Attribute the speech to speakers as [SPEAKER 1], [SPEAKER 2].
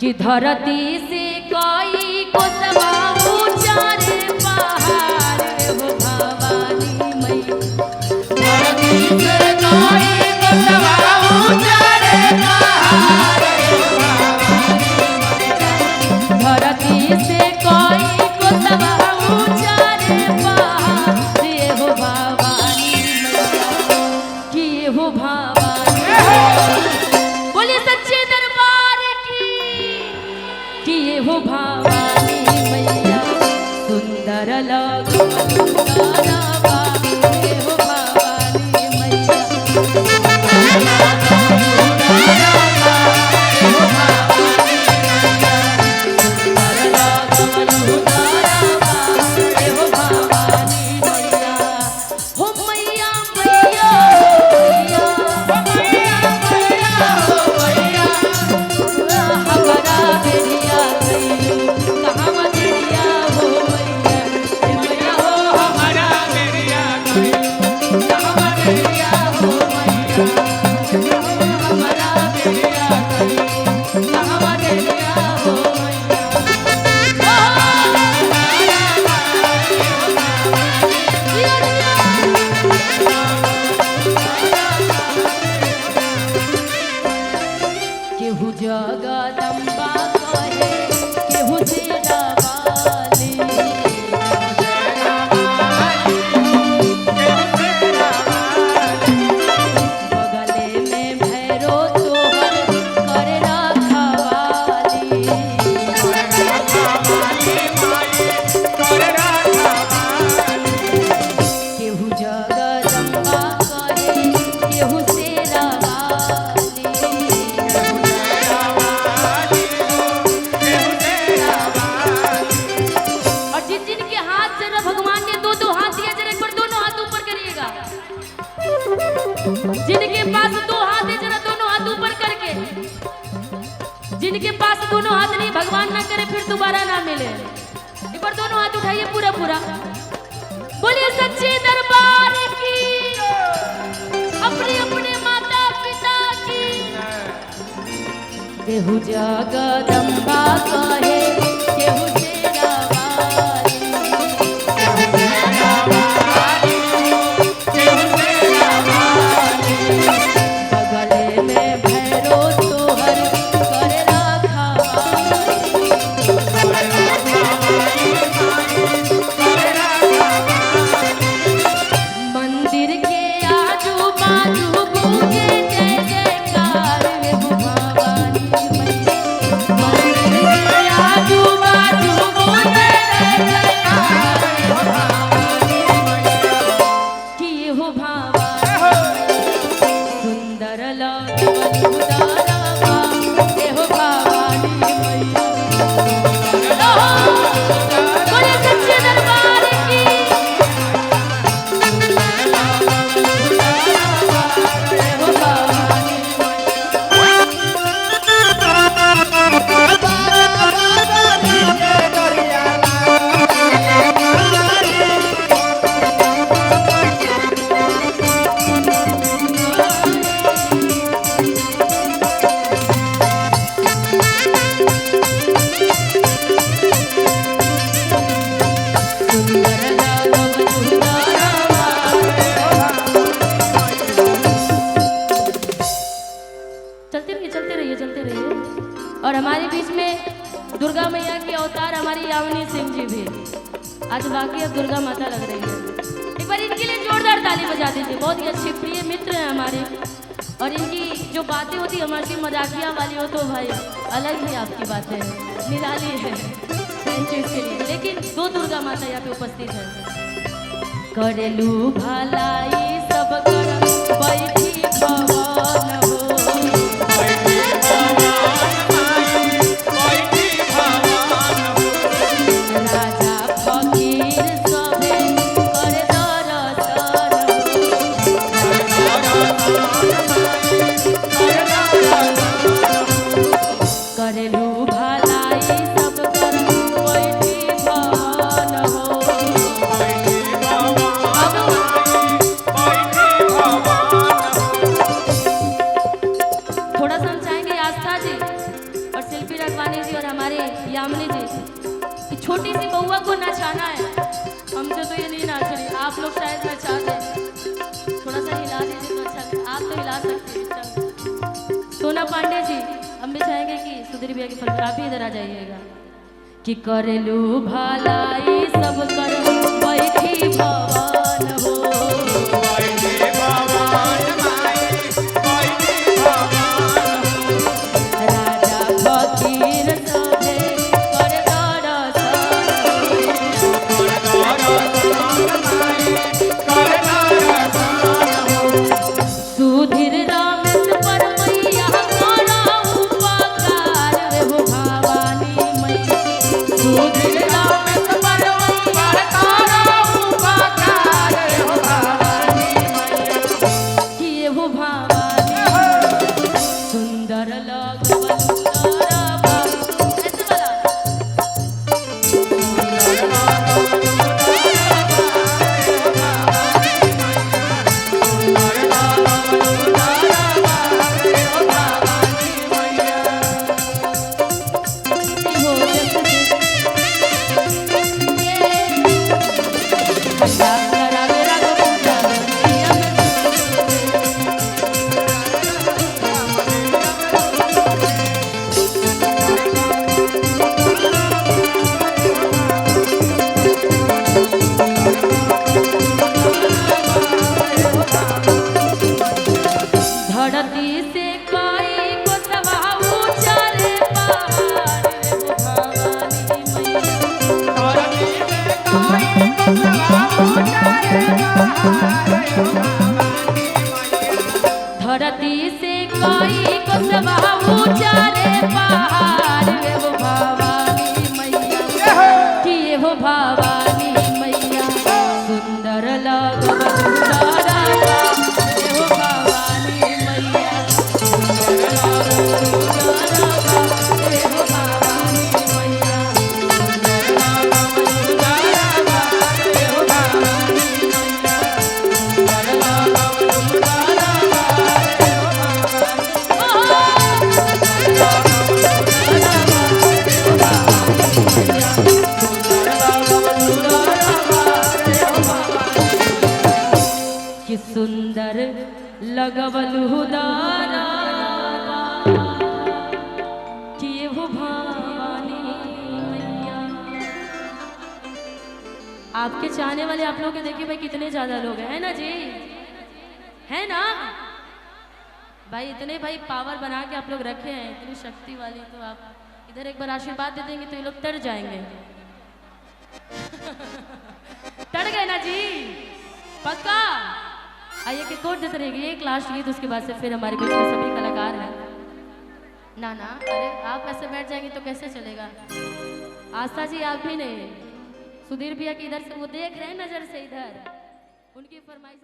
[SPEAKER 1] कि धरती से कोई को सवा ऊंचा रे पहाड़ हो भवानी मैया। धरती से कोई को सवा ऊंचा रे पहाड़ धरती से कोई को सवा ऊंचा रे पहाड़ हो भवानी मैया कि हो भवानी। बोलिए सच्चे दरबार कि ये हो भवानी मैया सुंदर लगो सुंदरवा ये हो भवानी मैया जगदम्बा कहे केहू तेरा वाली बगले में भैरो तोहर करे रखवाली केहू जगदम्बा कहे केहू तेरा जिनके पास दो हाथ है जरा दोनों हाथ ऊपर करके, जिनके पास दोनों हाथ नहीं भगवान ना करे फिर दोबारा ना मिले। एक बार दोनों हाथ उठाइए पूरा पूरा। बोलिए सच्चे दरबार की अपने अपने माता पिता की केहू जगदम्बा कहे केहू तेरा बगले में भैरो तोहर करे मंदिर के आजू बाजू गूंजे जय जयकार रे भवानी मैया। मंदिर के आजू बाजू गूंजे जय जयकार रे भवानी मैया कि हो भवानी सुंदर लगो सुंदरवा ये हो भवानी मैया। बोले सच्चे दरबार की ये हो भवानी चलते रहिए। और हमारे बीच में दुर्गा मैया के अवतार हमारी यामिनी सिंह जी भी आज वाकई अब दुर्गा माता लग रही है। एक बार इनके लिए जोरदार ताली बजा दीजिए। बहुत ही अच्छे प्रिय मित्र हैं हमारे और इनकी जो बातें होती हमारी मजाकिया वाली हो तो भाई अलग ही आपकी बातें हैं, निराली है। थैंक यू इसके लिए। लेकिन दो दुर्गा माता यहाँ पे उपस्थित है। करेलू भलाई सब कर बैठी भवन हो राजा फकीर सभे करे दरसन करेलू भलाई सब कर बैठी भवन हो रखवानी जी और हमारे यामिनी जी कि छोटी सी बउआ को नचाना है, हमसे तो ये नहीं नाच रही, आप लोग शायद नचा दें, थोड़ा सा हिला दीजिए तो अच्छा लगेगा। आप तो हिला सकते हैं। सोना पांडे जी, हम भी चाहेंगे कि सुधीर भैया की फिल्म आप भी इधर आ जाइएगा। कि करेलू भलाई सब कर बैठी भवन हो, राजा फकीर सभे कर सुधीर रामेश पर मैया करा उपकार हो भवानी मैया, सुधीर रामेश पर मैया करा उपकार हो भवानी मैया, कि हो भवानी सुंदर लगवल तारा ऐसे वाला धरती से कोई को सवाऊ चले पहाड़ रे भवानी मैया, धरती से कोई को सवाऊ चले पहाड़ रे भवानी मैया, कि हो भवानी मैया सुंदर लगवल तारा हो भवानी मैया, सुंदर लगवल तारा हो भवानी मैया, सुंदर लगवल तारा हो भवानी मैया, सुंदर लगवल तारा कि सुंदर लगवलु दारा कि हो भवानी मैया। आपके चाहने वाले आप लोग के देखिए भाई कितने ज्यादा लोग हैं ना जी, है ना भाई, इतने भाई पावर बना के आप लोग रखे हैं, इतनी शक्ति वाली, तो आप इधर एक बार आशीर्वाद दे देंगे तो ये लोग तर जाएंगे। तर गए ना जी, पक्का। आइए कि कोट देते रहेगी एक लास्ट गीत, उसके बाद से फिर हमारे बीच में सभी कलाकार हैं। ना ना, अरे आप ऐसे बैठ जाएंगे तो कैसे चलेगा। आस्था जी आप भी नहीं, सुधीर भैया की इधर से वो देख रहे हैं नजर से, इधर उनकी फरमाइश